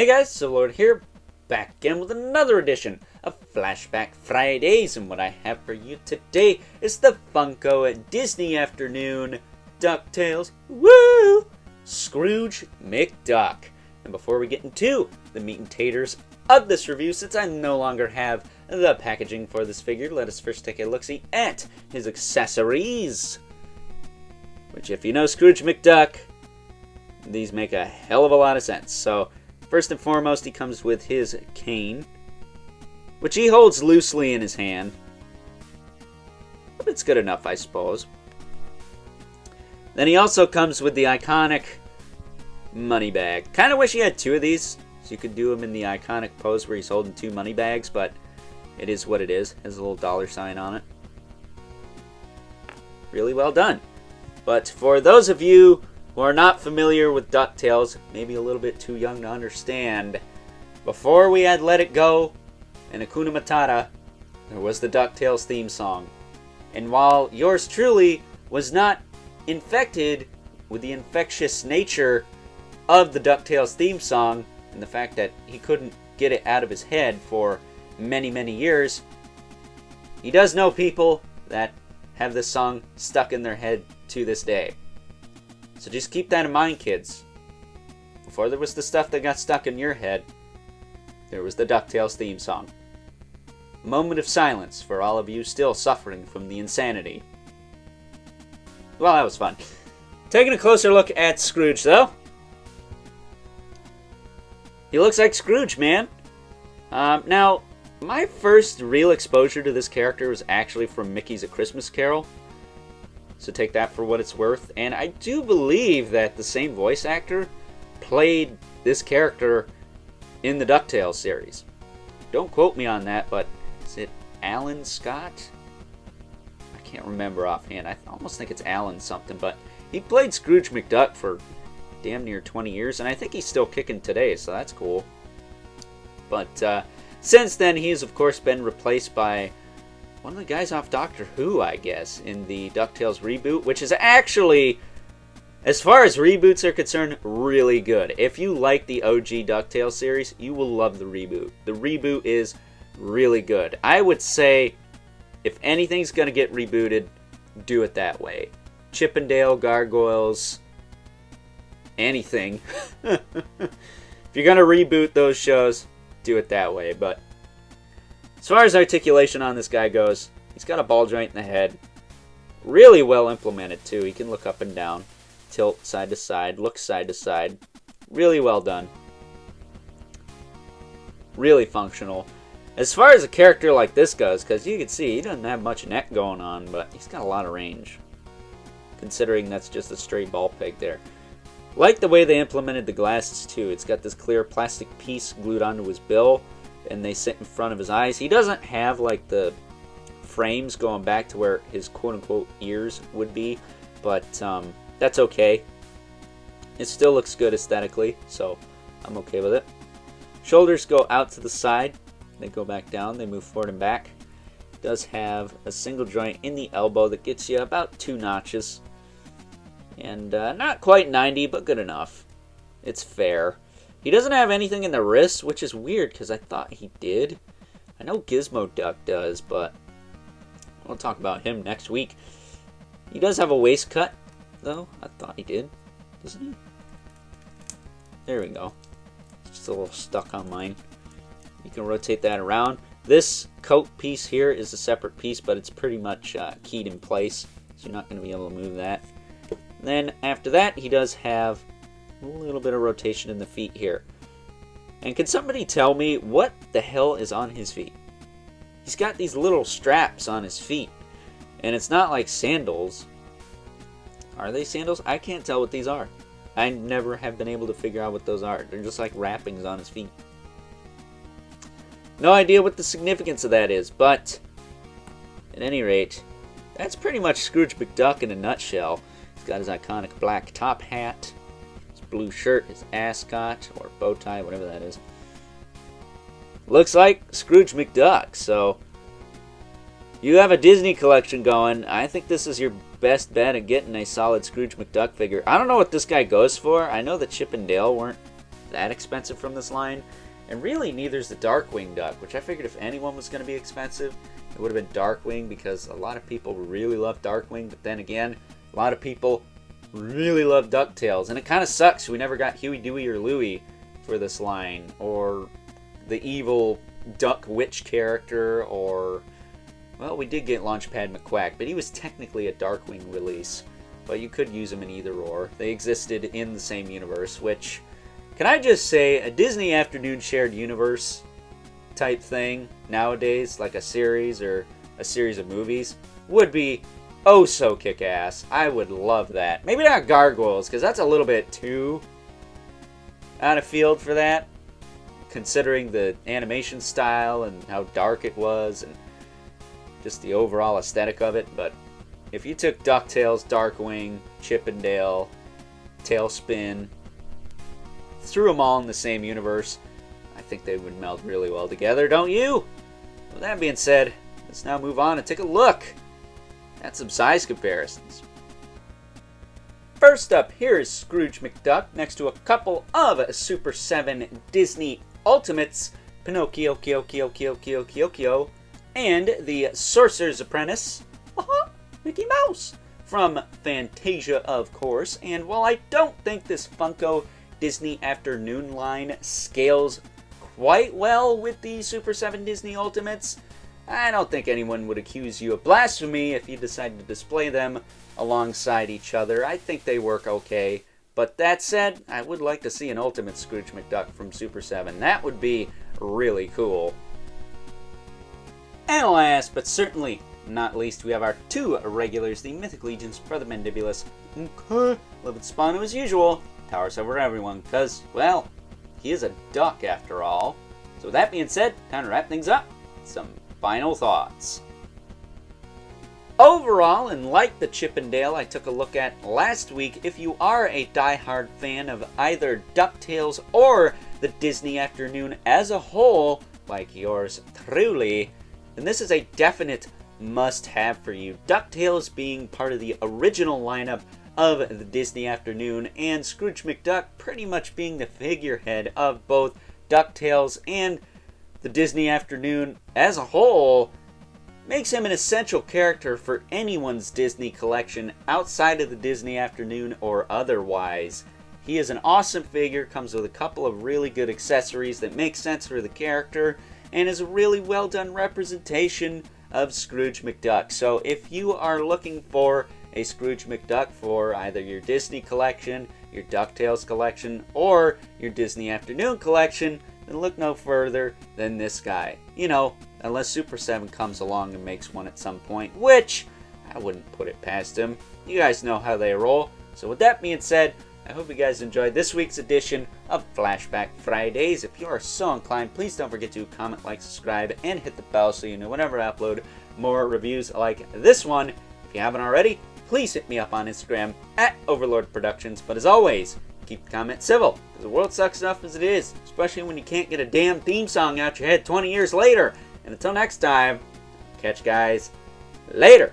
Hey guys, so Lord here, back again with another edition of Flashback Fridays, and what I have for you today is the Funko Disney Afternoon DuckTales, woo! Scrooge McDuck. And before we get into the meat and taters of this review, since I no longer have the packaging for this figure, let us first take a look-see at his accessories. Which, if you know Scrooge McDuck, these make a hell of a lot of sense. So, first and foremost, he comes with his cane, which he holds loosely in his hand. But it's good enough, I suppose. Then he also comes with the iconic money bag. Kind of wish he had two of these, so you could do him in the iconic pose where he's holding two money bags, but it is what it is. It has a little dollar sign on it. Really well done. But for those of you who are not familiar with DuckTales, maybe a little bit too young to understand, before we had Let It Go and Hakuna Matata, there was the DuckTales theme song. And while yours truly was not infected with the infectious nature of the DuckTales theme song, and the fact that he couldn't get it out of his head for many, many years, he does know people that have this song stuck in their head to this day. So just keep that in mind, kids. Before there was the stuff that got stuck in your head, there was the DuckTales theme song. Moment of silence for all of you still suffering from the insanity. Well, that was fun. Taking a closer look at Scrooge, though. He looks like Scrooge, man. Now, my first real exposure to this character was actually from Mickey's A Christmas Carol. So take that for what it's worth. And I do believe that the same voice actor played this character in the DuckTales series. Don't quote me on that, but is it Alan Scott? I can't remember offhand. I almost think it's Alan something, but he played Scrooge McDuck for damn near 20 years, and I think he's still kicking today, so that's cool. But since then, he's of course been replaced by one of the guys off Doctor Who, I guess, in the DuckTales reboot, which is actually, as far as reboots are concerned, really good. If you like the OG DuckTales series, you will love the reboot. The reboot is really good. I would say, if anything's going to get rebooted, do it that way. Chip 'n Dale, Gargoyles, anything. If you're going to reboot those shows, do it that way. But as far as articulation on this guy goes, he's got a ball joint in the head. Really well implemented, too. He can look up and down, tilt side to side, look side to side. Really well done. Really functional. As far as a character like this goes, because you can see he doesn't have much neck going on, but he's got a lot of range. Considering that's just a straight ball peg there. Like the way they implemented the glasses, too. It's got this clear plastic piece glued onto his bill, and they sit in front of his eyes. He doesn't have like the frames going back to where his quote-unquote ears would be, but that's okay. It still looks good aesthetically, so I'm okay with it. Shoulders go out to the side, they go back down, they move forward and back. It does have a single joint in the elbow that gets you about 2 notches, and not quite 90, but good enough. It's fair. He doesn't have anything in the wrists, which is weird because I thought he did. I know Gizmo Duck does, but we'll talk about him next week. He does have a waist cut, though. I thought he did. Doesn't he? There we go. It's just a little stuck on mine. You can rotate that around. This coat piece here is a separate piece, but it's pretty much keyed in place, so you're not going to be able to move that. Then after that, he does have a little bit of rotation in the feet here. And can somebody tell me what the hell is on his feet? He's got these little straps on his feet. And it's not like sandals. Are they sandals? I can't tell what these are. I never have been able to figure out what those are. They're just like wrappings on his feet. No idea what the significance of that is, but at any rate, that's pretty much Scrooge McDuck in a nutshell. He's got his iconic black top hat, blue shirt, his ascot, or bow tie, whatever that is. Looks like Scrooge McDuck, so you have a Disney collection going. I think this is your best bet at getting a solid Scrooge McDuck figure. I don't know what this guy goes for. I know that Chip 'n Dale weren't that expensive from this line. And really, neither's the Darkwing Duck, which I figured if anyone was going to be expensive, it would have been Darkwing, because a lot of people really love Darkwing, but then again, a lot of people really love DuckTales. And it kind of sucks we never got Huey, Dewey, or Louie for this line, or the evil Duck Witch character, or, well, we did get Launchpad McQuack, but he was technically a Darkwing release, but you could use him in either or. They existed in the same universe, which, can I just say, a Disney Afternoon shared universe type thing nowadays, like a series or a series of movies, would be oh so kick-ass. I would love that. Maybe not Gargoyles, because that's a little bit too out of field for that, considering the animation style and how dark it was and just the overall aesthetic of it. But if you took DuckTales, Darkwing, Chip 'n Dale, Tailspin, threw them all in the same universe, I think they would meld really well together, don't you? With that being said, let's now move on and take a look at some size comparisons. First up, here is Scrooge McDuck next to a couple of Super 7 Disney Ultimates, Pinocchio, Kyo, and the Sorcerer's Apprentice, Mickey Mouse, from Fantasia, of course. And while I don't think this Funko Disney Afternoon line scales quite well with the Super 7 Disney Ultimates, I don't think anyone would accuse you of blasphemy if you decide to display them alongside each other. I think they work okay. But that said, I would like to see an Ultimate Scrooge McDuck from Super 7. That would be really cool. And last, but certainly not least, we have our two regulars, the Mythic Legion's Brother Mandibulus. Love it Spano as usual. Towers over everyone, because, well, he is a duck after all. So with that being said, time to wrap things up. Some final thoughts. Overall, and like the Chip 'n Dale I took a look at last week, if you are a die-hard fan of either DuckTales or the Disney Afternoon as a whole, like yours truly, then this is a definite must-have for you. DuckTales being part of the original lineup of the Disney Afternoon, and Scrooge McDuck pretty much being the figurehead of both DuckTales and the Disney Afternoon as a whole, makes him an essential character for anyone's Disney collection outside of the Disney Afternoon or otherwise. He is an awesome figure, comes with a couple of really good accessories that make sense for the character, and is a really well done representation of Scrooge McDuck. So if you are looking for a Scrooge McDuck for either your Disney collection, your DuckTales collection, or your Disney Afternoon collection, then look no further than this guy. You know, unless Super 7 comes along and makes one at some point, which I wouldn't put it past him. You guys know how they roll. So with that being said, I hope you guys enjoyed this week's edition of Flashback Fridays. If you are so inclined, please don't forget to comment, like, subscribe, and hit the bell so you know whenever I upload more reviews like this one. If you haven't already, please hit me up on Instagram at Overlord Productions. But as always, keep the comments civil, because the world sucks enough as it is, especially when you can't get a damn theme song out your head 20 years later. And until next time, catch you guys later.